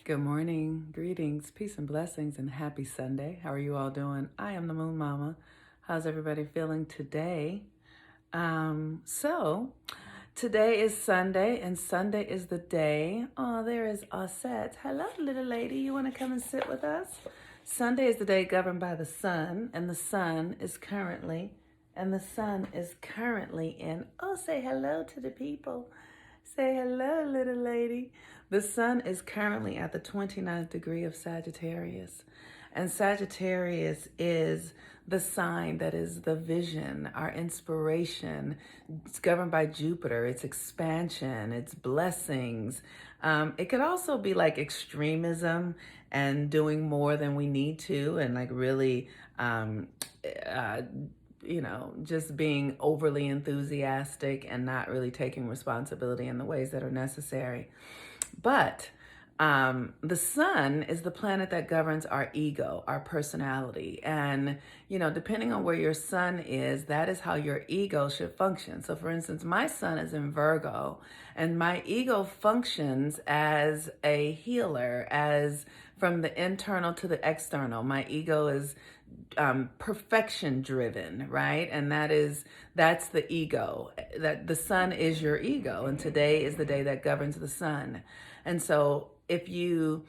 Good morning, greetings, peace and blessings, and happy Sunday. How are you all doing? I am the Moon Mama. How's everybody feeling today? So today is Sunday, and Sunday is the day. Oh, there is Osset. Hello, little lady. You want to come and sit with us? Sunday is the day governed by the sun, and the sun is currently in. Oh, say hello to the people. Say hello, little lady. The sun is currently at the 29th degree of Sagittarius. And Sagittarius is the sign that is the vision, our inspiration. It's governed by Jupiter, it's expansion, it's blessings. It could also be like extremism and doing more than we need to, and like really uh, just being overly enthusiastic and not really taking responsibility in the ways that are necessary. But the sun is the planet that governs our ego, our personality. And, depending on where your sun is, that is how your ego should function. So, for instance, my sun is in Virgo, and my ego functions as a healer, as from the internal to the external. My ego is perfection driven, right? And that's the ego. That the sun is your ego, and today is the day that governs the sun. And so if you're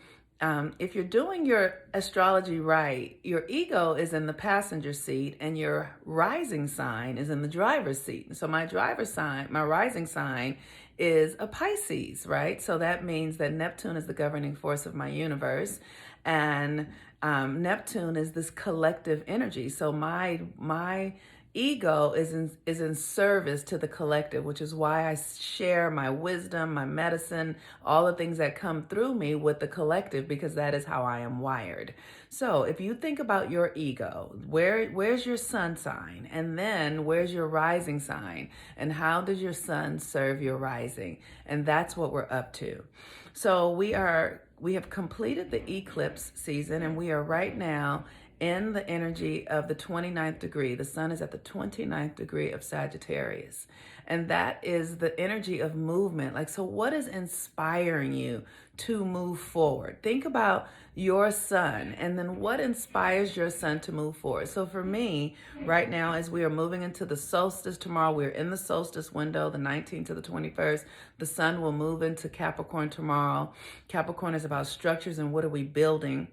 doing your astrology right, your ego is in the passenger seat and your rising sign is in the driver's seat. So my rising sign is a Pisces, right? So that means that Neptune is the governing force of my universe, and Neptune is this collective energy. So my ego is in service to the collective, which is why I share my wisdom, my medicine, all the things that come through me with the collective, because that is how I am wired. So if you think about your ego, where's your sun sign, and then where's your rising sign, and how does your sun serve your rising? And that's what we're up to. So we have completed the eclipse season, and we are right now in the energy of the 29th degree. The sun is at the 29th degree of Sagittarius. And that is the energy of movement. Like, so what is inspiring you to move forward? Think about your sun, and then what inspires your sun to move forward. So for me, right now, as we are moving into the solstice tomorrow, we're in the solstice window, the 19th to the 21st. The sun will move into Capricorn tomorrow. Capricorn is about structures and what are we building.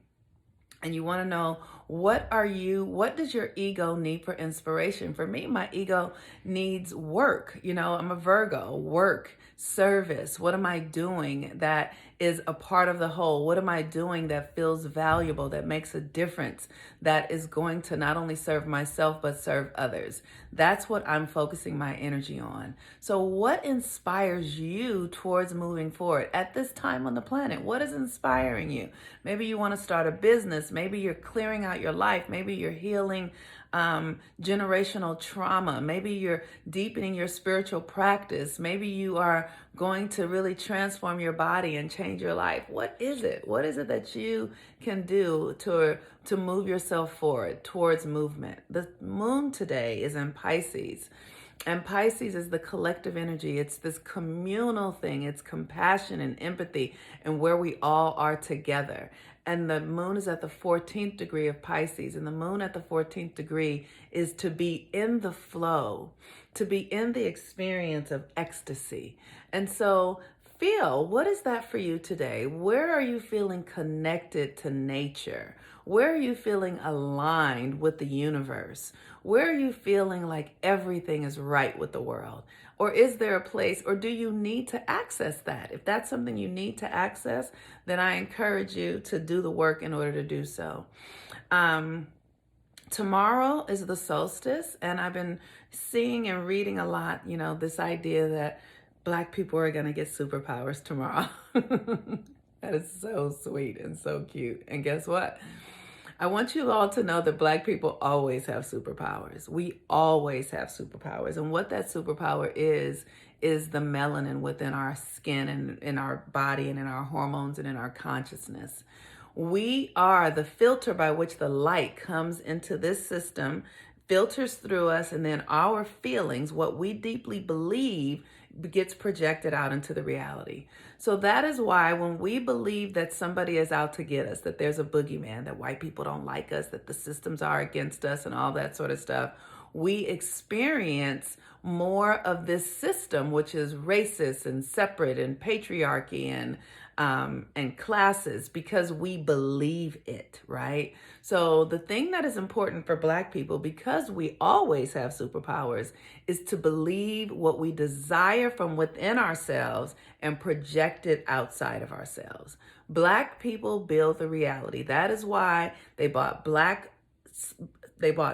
And you want to know, what does your ego need for inspiration? For me, my ego needs work. I'm a Virgo. Work, service. What am I doing that is a part of the whole? What am I doing that feels valuable, that makes a difference, that is going to not only serve myself, but serve others? That's what I'm focusing my energy on. So what inspires you towards moving forward at this time on the planet? What is inspiring you? Maybe you want to start a business. Maybe you're clearing out your life. Maybe you're healing generational trauma. Maybe you're deepening your spiritual practice. Maybe you are going to really transform your body and change your life. What is it? What is it that you can do to move yourself forward towards movement? The moon today is in Pisces. And Pisces is the collective energy. It's this communal thing. It's compassion and empathy, and where we all are together. And the moon is at the 14th degree of Pisces. And the moon at the 14th degree is to be in the flow, to be in the experience of ecstasy. And so what is that for you today? Where are you feeling connected to nature? Where are you feeling aligned with the universe? Where are you feeling like everything is right with the world? Or is there a place, or do you need to access that? If that's something you need to access, then I encourage you to do the work in order to do so. Tomorrow is the solstice, and I've been seeing and reading a lot, this idea that Black people are going to get superpowers tomorrow. That is so sweet and so cute. And guess what? I want you all to know that Black people always have superpowers. We always have superpowers. And what that superpower is the melanin within our skin and in our body and in our hormones and in our consciousness. We are the filter by which the light comes into this system, filters through us, and then our feelings, what we deeply believe, gets projected out into the reality. So that is why when we believe that somebody is out to get us, that there's a boogeyman, that white people don't like us, that the systems are against us and all that sort of stuff, we experience more of this system, which is racist and separate and patriarchy and classes, because we believe it, right? So the thing that is important for Black people, because we always have superpowers, is to believe what we desire from within ourselves and project it outside of ourselves. Black people build the reality. That is why they bought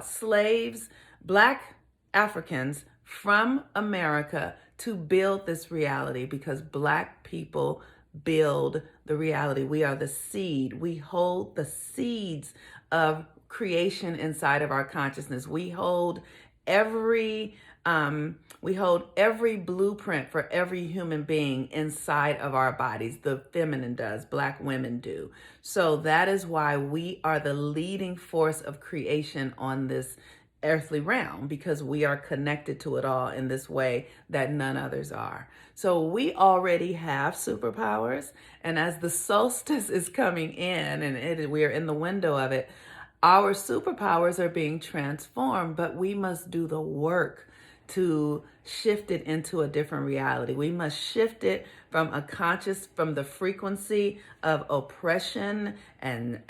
slaves, Black Africans from America to build this reality, because Black people build the reality. We are the seed. We hold the seeds of creation inside of our consciousness. We hold every blueprint for every human being inside of our bodies. The feminine does, Black women do. So that is why we are the leading force of creation on this earthly realm, because we are connected to it all in this way that none others are. So we already have superpowers, and as the solstice is coming in and we are in the window of it, our superpowers are being transformed, but we must do the work to shift it into a different reality. We must shift it from the frequency of oppression and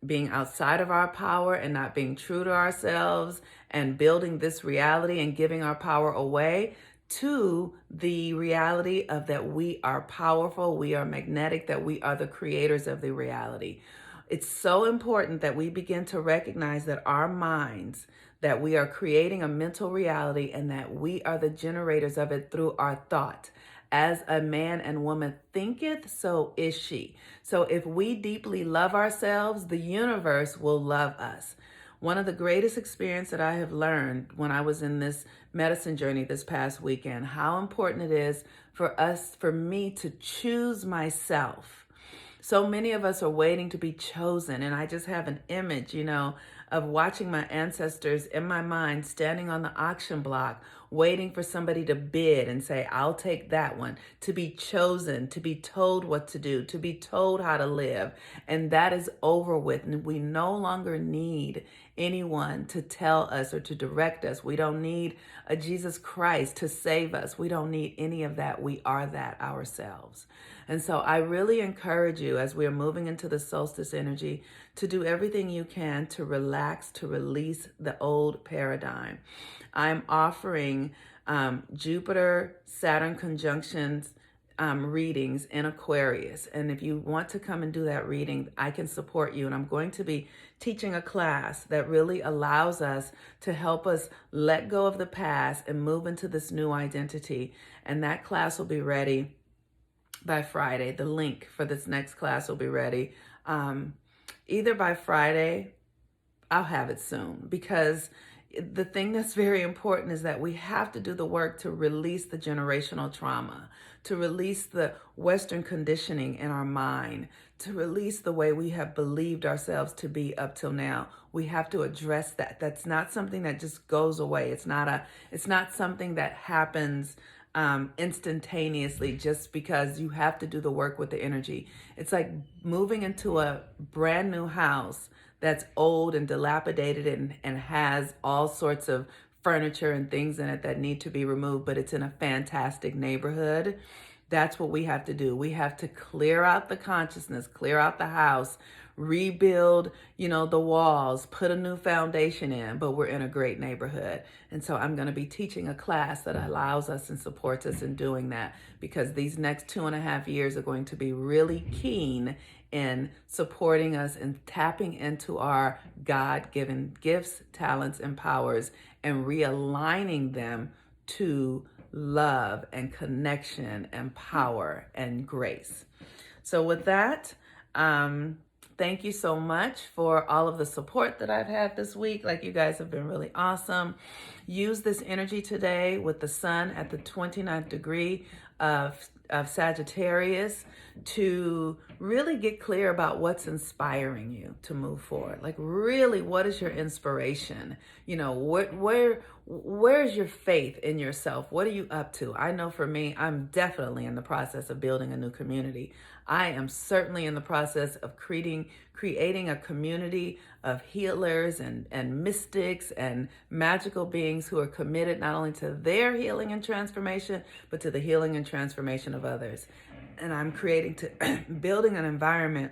being outside of our power and not being true to ourselves and building this reality and giving our power away, to the reality of that we are powerful, we are magnetic, that we are the creators of the reality. It's so important that we begin to recognize that our minds, that we are creating a mental reality and that we are the generators of it through our thought. As a man and woman thinketh, so is she. So if we deeply love ourselves, the universe will love us. One of the greatest experiences that I have learned when I was in this medicine journey this past weekend, how important it is for me to choose myself. So many of us are waiting to be chosen. And I just have an image, of watching my ancestors in my mind standing on the auction block, waiting for somebody to bid and say, I'll take that one, to be chosen, to be told what to do, to be told how to live. And that is over with. And we no longer need anyone to tell us or to direct us. We don't need a Jesus Christ to save us. We don't need any of that. We are that ourselves. And so I really encourage you, as we're moving into the solstice energy, to do everything you can to relax, to release the old paradigm. I'm offering Jupiter, Saturn conjunctions readings in Aquarius. And if you want to come and do that reading, I can support you. And I'm going to be teaching a class that really allows us to help us let go of the past and move into this new identity. And that class will be ready by Friday. The link for this next class will be ready. Either by Friday, I'll have it soon, because the thing that's very important is that we have to do the work to release the generational trauma, to release the Western conditioning in our mind, to release the way we have believed ourselves to be up till now. We have to address that. That's not something that just goes away. It's not something that happens instantaneously, just because you have to do the work with the energy. It's like moving into a brand new house that's old and dilapidated and has all sorts of furniture and things in it that need to be removed, but it's in a fantastic neighborhood. That's what we have to do. We have to clear out the consciousness, clear out the house, rebuild, the walls, put a new foundation in, but we're in a great neighborhood. And so I'm going to be teaching a class that allows us and supports us in doing that, because these next 2.5 years are going to be really keen in supporting us and tapping into our God-given gifts, talents, and powers, and realigning them to love and connection and power and grace. So with that, thank you so much for all of the support that I've had this week. Like, you guys have been really awesome. Use this energy today with the sun at the 29th degree of Sagittarius to really get clear about what's inspiring you to move forward. Like, really, what is your inspiration? Where's your faith in yourself? What are you up to? I know for me, I'm definitely in the process of building a new community. I am certainly in the process of creating a community of healers and mystics and magical beings who are committed not only to their healing and transformation, but to the healing and transformation of others. And I'm building an environment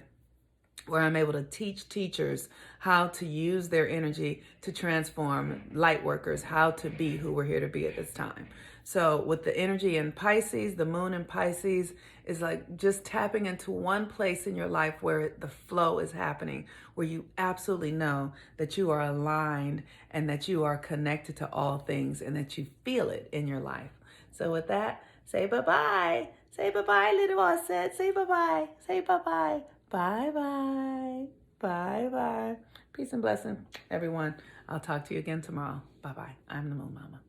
where I'm able to teach teachers how to use their energy to transform light workers, how to be who we're here to be at this time. So with the energy in Pisces, the moon in Pisces is like just tapping into one place in your life where the flow is happening, where you absolutely know that you are aligned and that you are connected to all things and that you feel it in your life. So with that, say bye-bye. Say bye-bye, little one said. Say bye-bye. Say bye-bye. Bye-bye. Bye-bye. Peace and blessing, everyone. I'll talk to you again tomorrow. Bye-bye. I'm the Moon Mama.